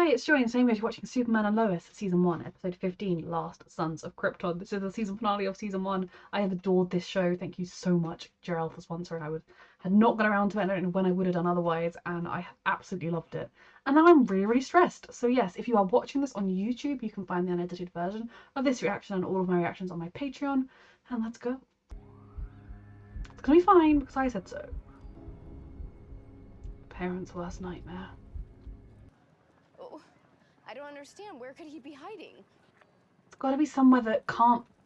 Hi, it's Joy, and today we're watching Superman and Lois, Season 1, Episode 15, Last Sons of Krypton. This is the season finale of Season 1. I have adored this show. Thank you so much, Jarell, for sponsoring. I had not got around to it. I don't know when I would have done otherwise, and I absolutely loved it. And now I'm really, really stressed. So yes, if you are watching this on YouTube, you can find the unedited version of this reaction and all of my reactions on my Patreon. And let's go. It's gonna be fine, because I said so. Parents' worst nightmare. I don't understand. Where could he be hiding? It's got to be somewhere that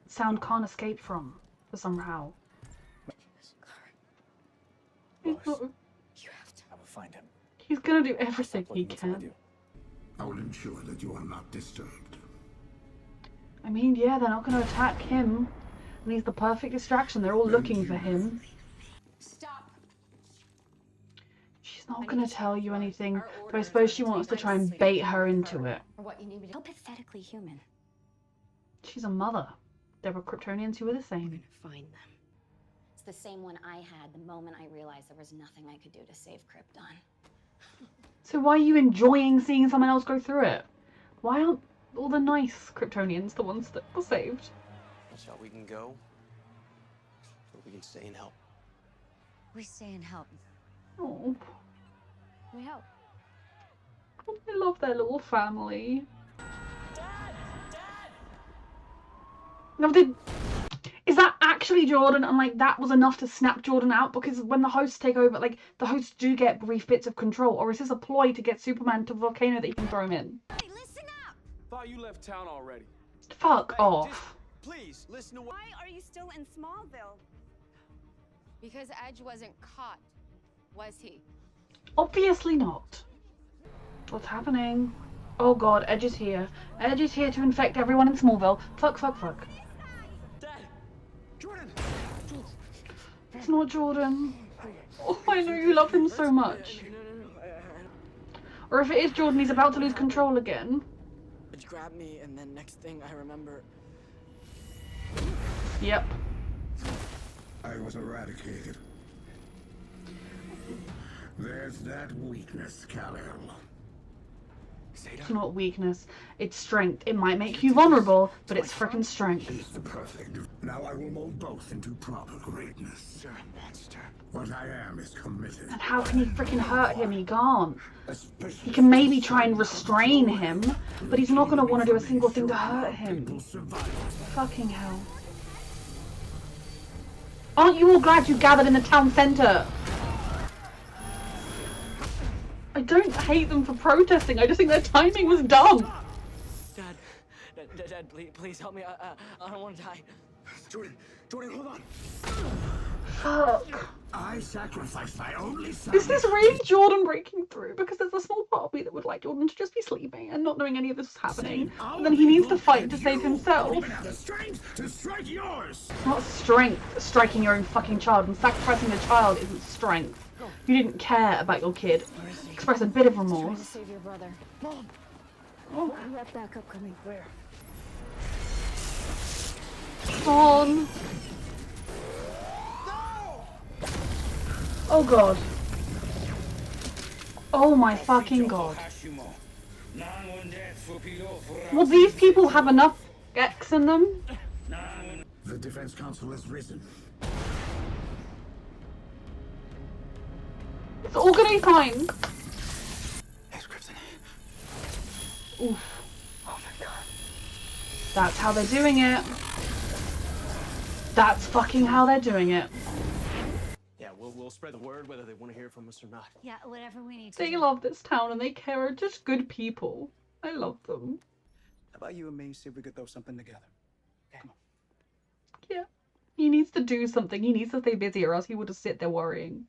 sound can't escape from, for somehow. Lois, you have to. I will find him. He's gonna do everything he can. I will ensure that you are not disturbed. I mean, yeah, they're not gonna attack him, and he's the perfect distraction. They're all looking for him. Stop. She's not gonna tell you anything, but I suppose she wants to try and bait her into it. What you need me to... So pathetically human. She's a mother. There were Kryptonians who were the same. I'm gonna find them. It's the same one I had the moment I realized there was nothing I could do to save Krypton. So why are you enjoying seeing someone else go through it? Why aren't all the nice Kryptonians the ones that were saved? So we can go, or we can stay and help. We stay and help. Oh, We help. I love their little family. Dad! Now, is that actually Jordan? And like that was enough to snap Jordan out? Because when the hosts take over, like the hosts do get brief bits of control, or is this a ploy to get Superman to a volcano that you can throw him in? Hey, listen up! Thought you left town already. Fuck Hey, off. Please listen to what. Why are you still in Smallville? Because Edge wasn't caught, was he? Obviously not. What's happening? Oh god, Edge is here. Edge is here to infect everyone in Smallville. Fuck, fuck, fuck. Dad! Jordan! It's not Jordan. Oh, I know you love him so much. Or if it is Jordan, he's about to lose control again. It grabbed me, and then next thing I remember... Yep. I was eradicated. There's that weakness, Kal-El. It's not weakness, it's strength. It might make you vulnerable, but it's frickin' strength. He's the perfect. Now I will mold both into proper greatness. You're a monster. What I am is committed. And how can he frickin' hurt him? He can't. Especially He can maybe try and restrain him, but he's not gonna want to do a single thing to hurt him. Fucking hell. Aren't you all glad you gathered in the town centre? I don't hate them for protesting, I just think their timing was dumb. Dad, please help me. I don't want to die. Jordan, hold on. Fuck. I sacrificed my only son. Is this really Jordan breaking through? Because there's a small part of me that would like Jordan to just be sleeping and not knowing any of this was happening. And then he needs to fight to save himself. Even have the strength to strike yours. It's not strength, striking your own fucking child, and sacrificing the child isn't strength. You didn't care about your kid. Express a bit of Trying to remorse. save your brother. Mom! Oh, We have backup coming. Where? on. Oh god. Oh my fucking god. Will these people have enough X in them? The Defense Council has risen. It's all gonna be fine. Hey, Krypton. Oof. Oh my god. That's how they're doing it. That's fucking how they're doing it. Yeah, we'll spread the word whether they want to hear from us or not. Yeah, whatever we need to They do. love this town and they care. Are just good people. I love them. How about you and me see if we could throw something together? Come on. Yeah. He needs to do something. He needs to stay busy or else he will just sit there worrying.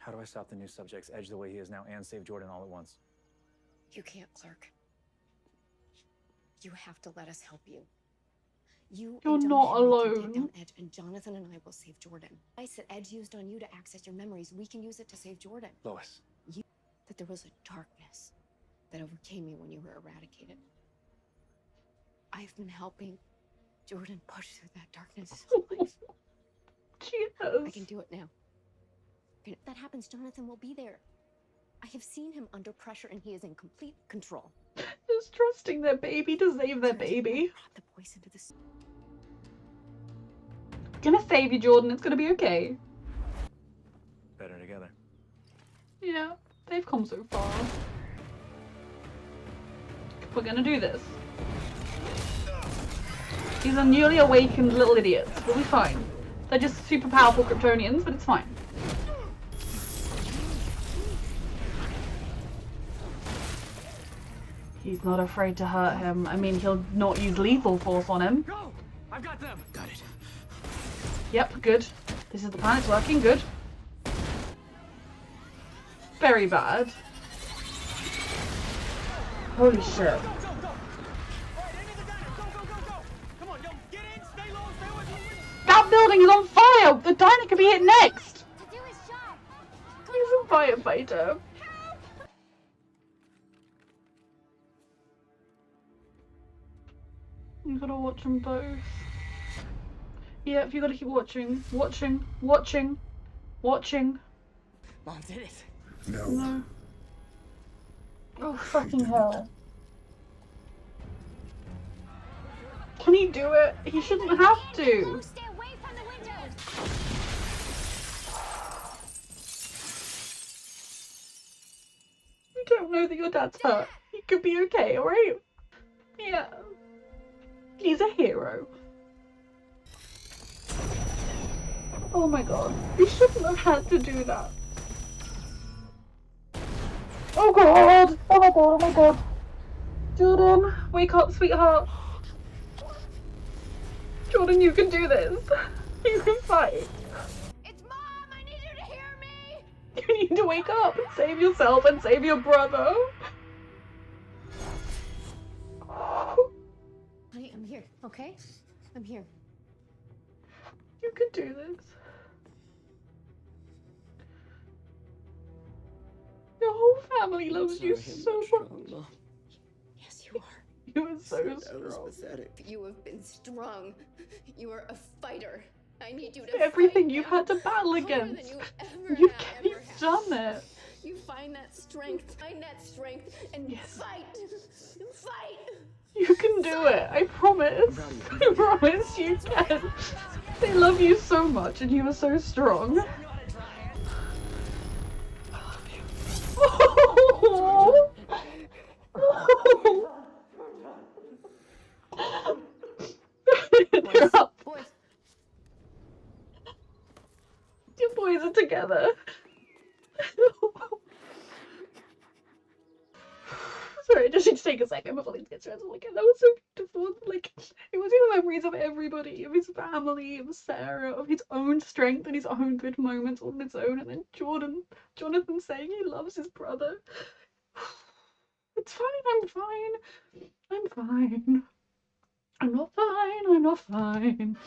How do I stop the new subject's Edge the way he is now and save Jordan all at once? You can't, Clark. You have to let us help you. You You're and Don not Henry can take alone. down Edge, and Jonathan and I will save Jordan. The ice that Edge used on you to access your memories, we can use it to save Jordan. Lois. That there was a darkness that overcame you when you were eradicated. I've been helping Jordan push through that darkness his whole life. I can Yes. do it now. And if that happens, Jonathan will be there. I have seen him under pressure and he is in complete control. just trusting their baby to save their baby. Brought the boys into this. Gonna save you, Jordan. It's gonna be okay. Better together. Yeah, they've come so far. We're gonna do this. These are newly awakened little idiots. We'll be fine. They're just super powerful Kryptonians, but it's fine. He's not afraid to hurt him. I mean, he'll not use lethal force on him. Go! I've got them! Got it. Yep, good. This is the plan, it's working, good. Very bad. Holy shit. Go, go, go! Alright, aim at the diner! Go, go, go, go! Come on, yo, get in, stay low, stay away from the... That building is on fire! The diner could be hit next! To do his job. He's a firefighter. You gotta watch them both. Yep, you gotta keep watching. Watching. Watching. Watching. Mom did it. No. No. Oh, fucking hell. Can he do it? He shouldn't have to. Stay away from the windows. You don't know that your dad's hurt. He could be okay, alright? Yeah. He's a hero. Oh my god. You shouldn't have had to do that. Oh god! Oh my god, oh my god. Jordan, wake up, sweetheart. Jordan, you can do this. You can fight. It's Mom! I need you to hear me! You need to wake up and save yourself and save your brother. Honey, I'm here, okay? I'm here. You can do this. Your whole family loves you so much. Mom. Yes, you are. You are so That was strong. pathetic. You have been strong. You are a fighter. I need you to Everything fight you've now. had to battle Harder than against. you ever You've have, you've ever have. done it. You find that strength, and Yes. fight. Fight. You can do it. I promise. I promise you can. They love you so much and you are so strong. They're up. Boys, Your boys are together. Sorry, I just need to take a second before things get stressful again. That was so beautiful. Like, it was the memories of everybody, of his family, of Sarah, of his own strength and his own good moments all on its own, and then Jonathan saying he loves his brother. It's fine, I'm fine. I'm fine. I'm not fine, I'm not fine.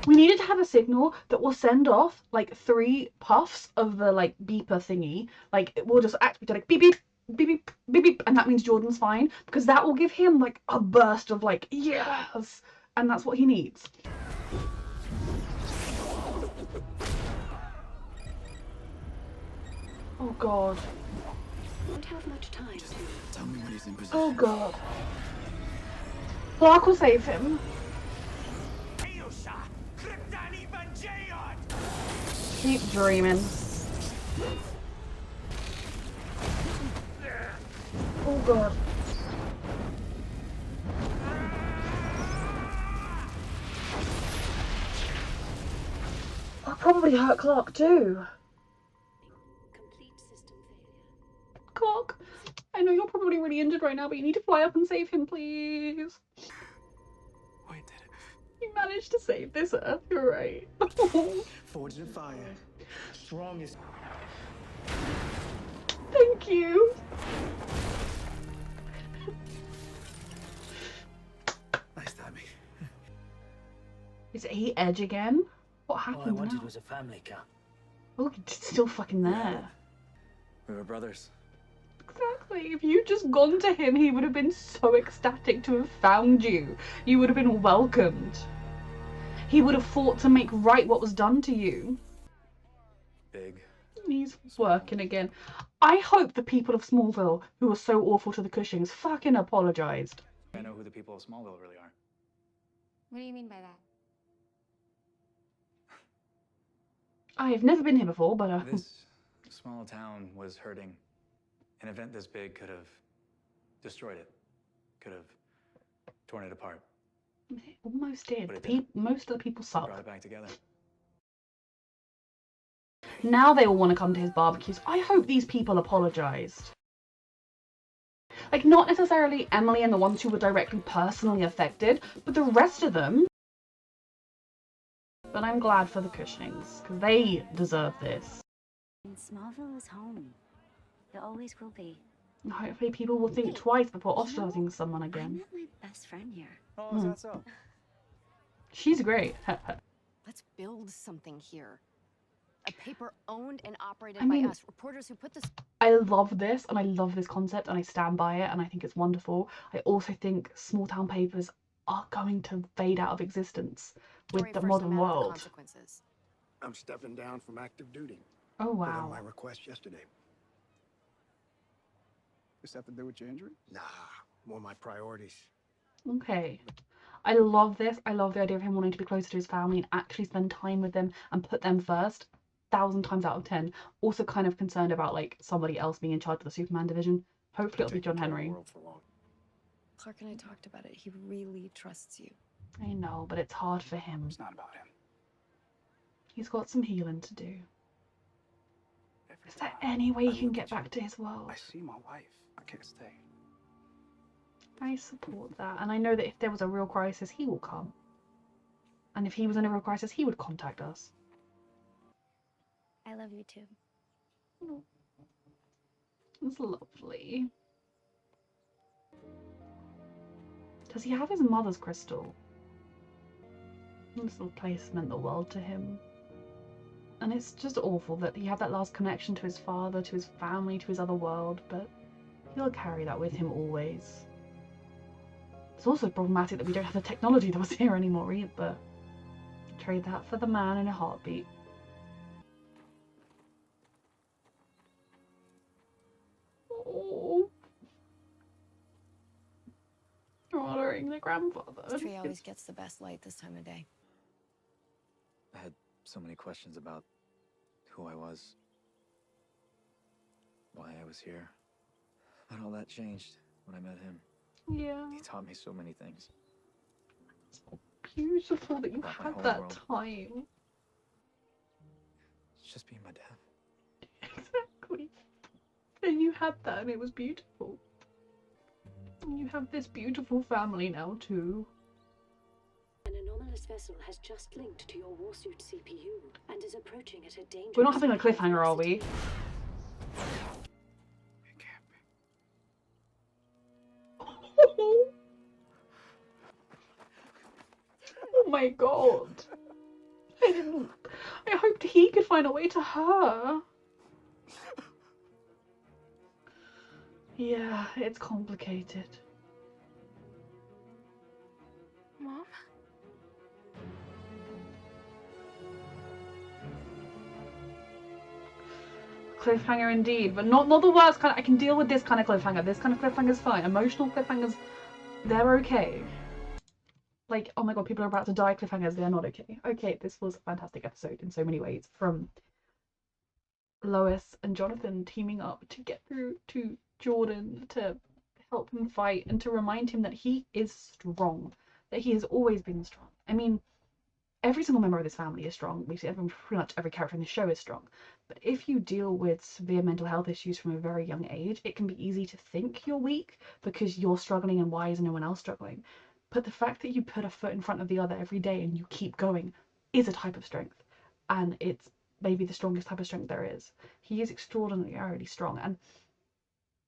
We needed to have a signal that will send off like 3 puffs of the like beeper thingy. Like it will just activate like beep beep beep beep beep beep, and that means Jordan's fine, because that will give him like a burst of like yes, and that's what he needs. Oh god. don't have much time. Tell me when he's in position. Oh god. Clark will save him. Keep dreaming. Oh god. That probably hurt Clark too. Complete system failure. Clark, I know you're probably really injured right now, but you need to fly up and save him, please. Wait, did it? You managed to save this Earth, you're right. Forged in fire. Strongest. Thank you. Nice timing. Is he Edge again? What All I happened wanted now? was a family car. Oh, he's still fucking there. We were brothers. Exactly. If you'd just gone to him, he would have been so ecstatic to have found you. You would have been welcomed. He would have fought to make right what was done to you. Big. He's working again. I hope the people of Smallville, who were so awful to the Cushings, fucking apologised. I know who the people of Smallville really are. What do you mean by that? I've never been here before, but This small town was hurting. An event this big could have destroyed it. Could have torn it apart. it almost did. But it didn't. Most of the people Brought suck. it back together. Now they all want to come to his barbecues. I hope these people apologised. Like, not necessarily Emily and the ones who were directly personally affected, but the rest of them. But I'm glad for the Cushings, because they deserve this. And Smallville is home. It always will be. Hopefully people will think twice before ostracising someone I again. met my best friend here. Oh, is that so? She's great. Let's build something here. A paper owned and operated I mean, by us. Reporters who put this. I love this, and I love this concept, and I stand by it, and I think it's wonderful. I also think small town papers are going to fade out of existence with the modern world. Consequences. I'm stepping down from active duty. Oh, Put in my wow. request yesterday. This have to do with your injury? Nah, more my priorities. Okay. I love this. I love the idea of him wanting to be closer to his family and actually spend time with them and put them first. 1,000 times out of 10. Also kind of concerned about, like, somebody else being in charge of the Superman division. Hopefully it'll be John Henry. Clark and I talked about it. He really trusts you. I know, but it's hard for him. It's not about him. He's got some healing to do. Every Is there time any way I he can look get at you, back to his world? I see my wife. I can't stay. I support that, and I know that if there was a real crisis, he will come. And if he was in a real crisis, he would contact us. I love you too. It's lovely. Does he have his mother's crystal? This little place meant the world to him. And it's just awful that he had that last connection to his father, to his family, to his other world, but he'll carry that with him always. It's also problematic that we don't have the technology that was here anymore either. Trade that for the man in a heartbeat. Oh. Honoring the grandfather. This tree always gets the best light this time of day. I had so many questions about who I was, why I was here. But all that changed when I met him. Yeah. He taught me so many things. So beautiful that you About my had whole that world. time. It's just being my dad. Exactly. And you had that and it was beautiful. And you have this beautiful family now too. An anomalous vessel has just linked to your warsuit CPU and is approaching at a dangerous. We're not having a cliffhanger, are we? It can't be. Oh my god. I hoped he could find a way to her. Yeah, it's complicated. Mom? Cliffhanger indeed, but not the worst kind. I can deal with this kind of cliffhanger. This kind of cliffhanger's fine. Emotional cliffhangers, they're okay. Like, oh my god, people are about to die cliffhangers, they're not okay. Okay, this was a fantastic episode in so many ways. From Lois and Jonathan teaming up to get through to Jordan to help him fight and to remind him that he is strong, that he has always been strong. I mean, every single member of this family is strong. We see pretty much every character in the show is strong. But if you deal with severe mental health issues from a very young age, it can be easy to think you're weak because you're struggling and why is no one else struggling? But the fact that you put a foot in front of the other every day and you keep going is a type of strength. And it's maybe the strongest type of strength there is. He is extraordinarily strong. And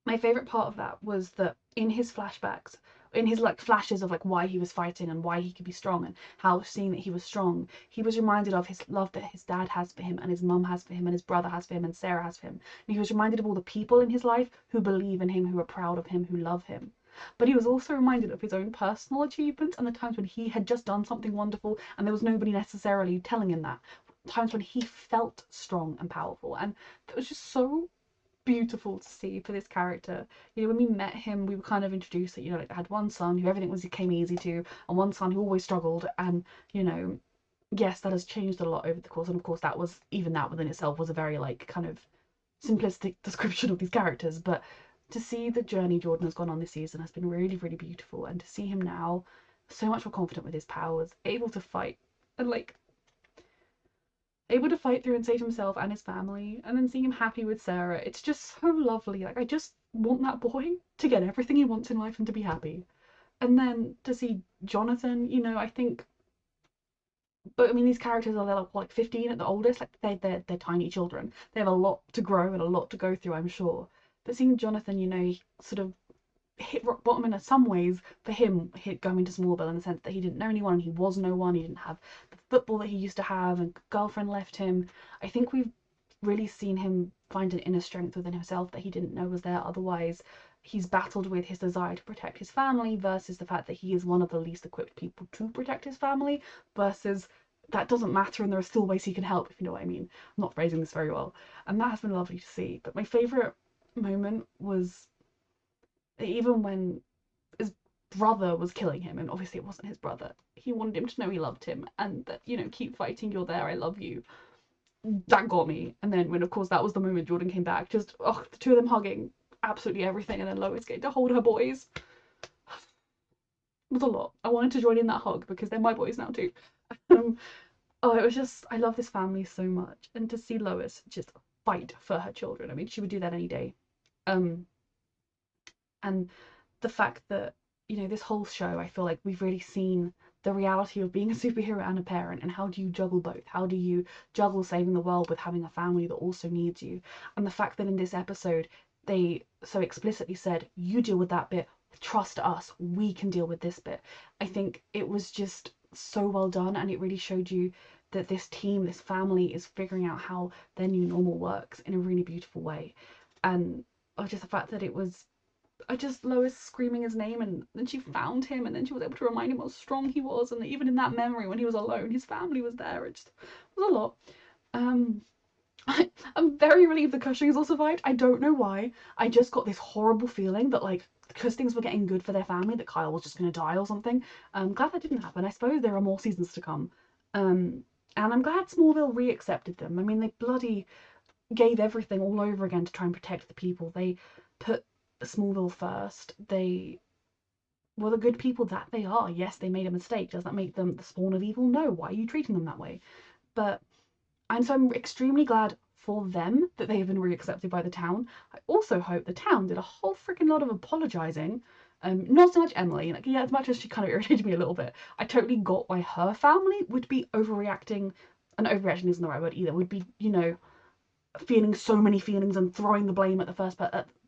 my favourite part of that was that in his flashbacks, in his like flashes of like why he was fighting and why he could be strong and how seeing that he was strong, he was reminded of his love that his dad has for him and his mum has for him and his brother has for him and Sarah has for him. And he was reminded of all the people in his life who believe in him, who are proud of him, who love him. But he was also reminded of his own personal achievements and the times when he had just done something wonderful and there was nobody necessarily telling him that. Times when he felt strong and powerful. And it was just so beautiful to see for this character. You know, when we met him, we were kind of introduced that, you know, like, I had one son who everything came easy to, and one son who always struggled, and, you know, yes, that has changed a lot over the course, and of course that was, even that within itself was a very, like, kind of simplistic description of these characters, but to see the journey Jordan has gone on this season has been really, really beautiful, and to see him now so much more confident with his powers, able to fight, and, like, able to fight through and save himself and his family, and then seeing him happy with Sarah, it's just so lovely. Like, I just want that boy to get everything he wants in life and to be happy. And then to see Jonathan, you know, I think, but I mean, these characters are like 15 at the oldest, like they're tiny children. They have a lot to grow and a lot to go through, I'm sure. But seeing Jonathan, you know, he sort of hit rock bottom in some ways for him, going to Smallville, in the sense that he didn't know anyone and he was no one. He didn't have the football that he used to have, and girlfriend left him. I think we've really seen him find an inner strength within himself that he didn't know was there otherwise. He's battled with his desire to protect his family versus the fact that he is one of the least equipped people to protect his family, versus that doesn't matter and there are still ways he can help, if you know what I mean. I'm not phrasing this very well. And that has been lovely to see. But my favourite moment was even when his brother was killing him, and obviously it wasn't his brother, he wanted him to know he loved him and that, you know, keep fighting, you're there, I love you. That got me. And then when, of course, that was the moment Jordan came back, just, oh, the two of them hugging, absolutely everything, and then Lois getting to hold her boys. It was a lot. I wanted to join in that hug because they're my boys now too. Oh, it was just, I love this family so much. And to see Lois just fight for her children, I mean, she would do that any day. And the fact that, you know, this whole show, I feel like we've really seen the reality of being a superhero and a parent, and how do you juggle both? How do you juggle saving the world with having a family that also needs you? And the fact that in this episode they so explicitly said, you deal with that bit, trust us, we can deal with this bit. I think it was just so well done, and it really showed you that this team, this family, is figuring out how their new normal works in a really beautiful way. And just the fact that it was, Lois screaming his name, and then she found him, and then she was able to remind him how strong he was, and that even in that memory when he was alone, his family was there. It just was a lot. I'm very relieved the Cushings all survived. I don't know why. I just got this horrible feeling that, like, because things were getting good for their family, that Kyle was just going to die or something. I'm glad that didn't happen. I suppose there are more seasons to come. And I'm glad Smallville re-accepted them. I mean, they bloody gave everything all over again to try and protect the people. They put Smallville first. They were the good people that they are. Yes, they made a mistake. Does that make them the spawn of evil? No. Why are you treating them that way? But I'm extremely glad for them that they have been re-accepted by the town. I also hope the town did a whole freaking lot of apologising. Not so much Emily. Like, yeah, as much as she kind of irritated me a little bit, I totally got why her family would be overreacting. And overreaction isn't the right word either. Would be, you know, feeling so many feelings and throwing the blame at the first,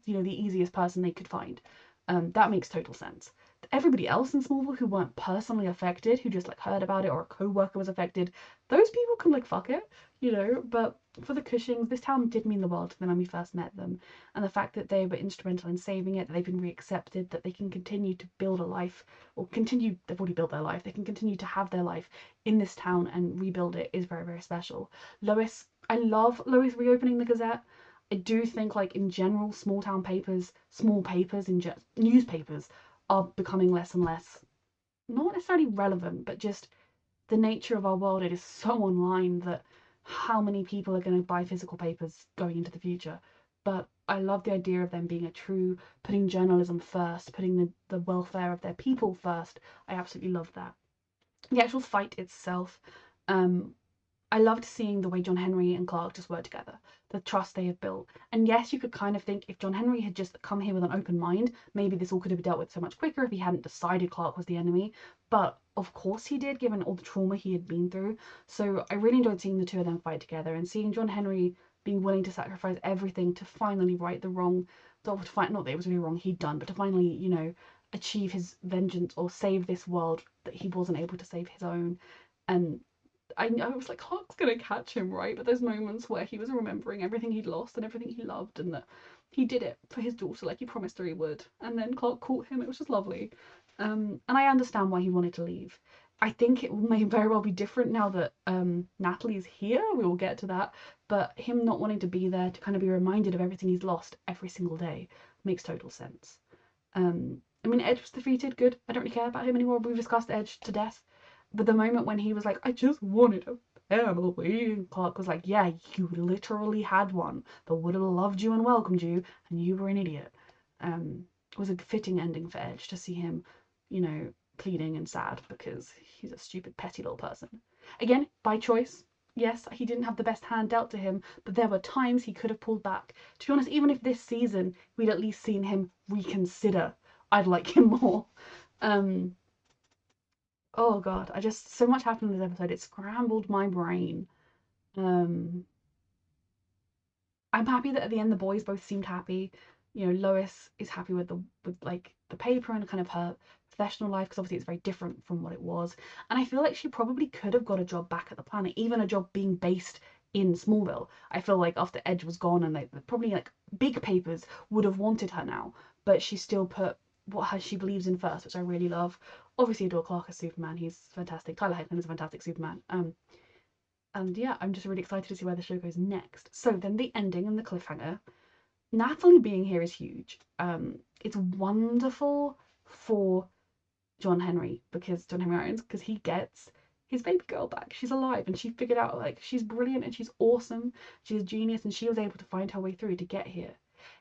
you know, the easiest person they could find. That makes total sense. Everybody else in Smallville who weren't personally affected, who just like heard about it, or a co-worker was affected, those people can like fuck it, you know. But for the Cushings, this town did mean the world to them when we first met them, and the fact that they were instrumental in saving it, that they've been re-accepted, that they can continue to build a life, or continue, they've already built their life, they can continue to have their life in this town and rebuild it, is very, very special. Lois, I love Lois reopening the Gazette. I do think, like, in general, small papers newspapers are becoming less and less, not necessarily relevant, but just the nature of our world. It is so online that how many people are going to buy physical papers going into the future. But I love the idea of them being a true, putting journalism first, putting the welfare of their people first. I absolutely love that. The actual fight itself, I loved seeing the way John Henry and Clark just work together, the trust they have built. And yes, you could kind of think if John Henry had just come here with an open mind, maybe this all could have been dealt with so much quicker if he hadn't decided Clark was the enemy. But of course he did, given all the trauma he had been through. So I really enjoyed seeing the two of them fight together, and seeing John Henry being willing to sacrifice everything to finally right the wrong, not that it was really wrong he'd done, but to finally, you know, achieve his vengeance or save this world that he wasn't able to save his own. And I was like, Clark's gonna catch him, right? But there's moments where he was remembering everything he'd lost and everything he loved, and that he did it for his daughter like he promised her he would. And then Clark caught him. It was just lovely. And I understand why he wanted to leave. I think it may very well be different now that Natalie's here. We will get to that. But him not wanting to be there to kind of be reminded of everything he's lost every single day makes total sense. I mean, Edge was defeated. Good. I don't really care about him anymore. We've discussed Edge to death. But the moment when he was like, I just wanted a family, and Clark was like, yeah, you literally had one that would have loved you and welcomed you, and you were an idiot. It was a fitting ending for Edge to see him, you know, pleading and sad because he's a stupid, petty little person. Again, by choice. Yes, he didn't have the best hand dealt to him, but there were times he could have pulled back. To be honest, even if this season we'd at least seen him reconsider, I'd like him more. Oh god, so much happened in this episode. It scrambled my brain. I'm happy that at the end the boys both seemed happy. You know, Lois is happy with like the paper and kind of her professional life because obviously it's very different from what it was. And I feel like she probably could have got a job back at the planet, even a job being based in Smallville. I feel like after Edge was gone and like probably like big papers would have wanted her now, but she still put what she believes in first, which I really love. Obviously, Adore Clark as Superman, he's fantastic. Tyler Hoechlin is a fantastic Superman. And yeah, I'm just really excited to see where the show goes next. So then the ending and the cliffhanger. Natalie being here is huge. It's wonderful for John Henry Irons, because he gets his baby girl back. She's alive and she figured out like she's brilliant and she's awesome. She's a genius and she was able to find her way through to get here.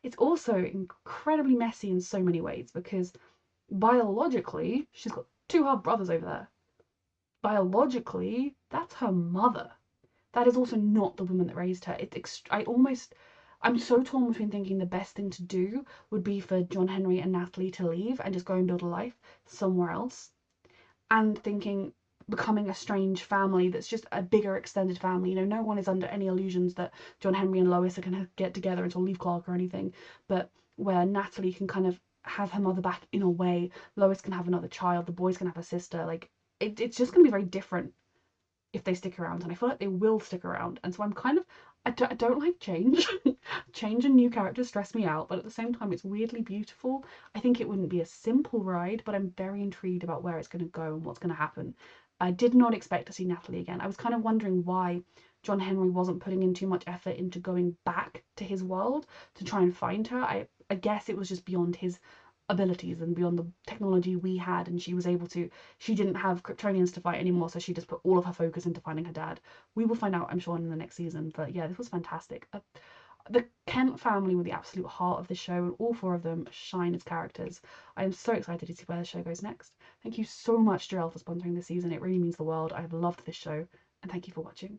It's also incredibly messy in so many ways because biologically she's got two half brothers over there. Biologically, that's her mother. That is also not the woman that raised her. I'm so torn between thinking the best thing to do would be for John Henry and Natalie to leave and just go and build a life somewhere else, and thinking becoming a strange family that's just a bigger extended family. You know, no one is under any illusions that John Henry and Lois are going to get together until leave Clark or anything, but where Natalie can kind of have her mother back in a way, Lois can have another child, the boys can have a sister. Like, it's just going to be very different if they stick around, and I feel like they will stick around. And so I'm kind of, I don't like change. Change and new characters stress me out, but at the same time it's weirdly beautiful. I think it wouldn't be a simple ride, but I'm very intrigued about where it's going to go and what's going to happen. I did not expect to see Natalie again. I was kind of wondering why John Henry wasn't putting in too much effort into going back to his world to try and find her. I guess it was just beyond his abilities and beyond the technology we had, and she didn't have Kryptonians to fight anymore, so she just put all of her focus into finding her dad. We will find out, I'm sure, in the next season, but yeah, this was fantastic. The Kent family were the absolute heart of the show, and all four of them shine as characters. I am so excited to see where the show goes next. Thank you so much, Jarell, for sponsoring this season. It really means the world. I've loved this show, and thank you for watching.